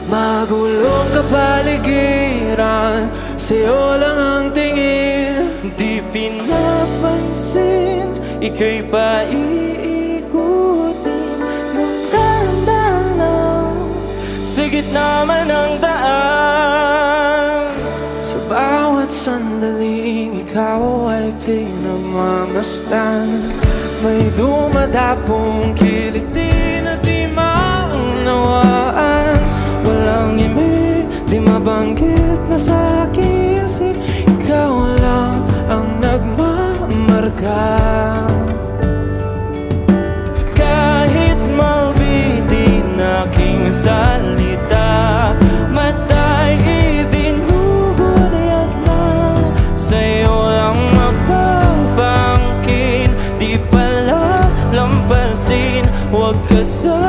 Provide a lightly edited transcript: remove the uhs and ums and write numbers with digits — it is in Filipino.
Magulong kapaligiran, sa'yo lang ang tingin. Di pinapansin, ika'y paiikutin ng dahan-dahan lang sa gitna man ng daan. Sa bawat sandaling ikaw ay pinagmamasdan, may dumadapong kiliti na di maunawaan. Walang imig, di mabanggit na sa'kin, kasi ikaw lang ang nagmamarka. Kahit mabitin aking salita, mata'y ibinubunayat na sa'yo lang magpapangkin. Di pala lampasin, huwag ka sa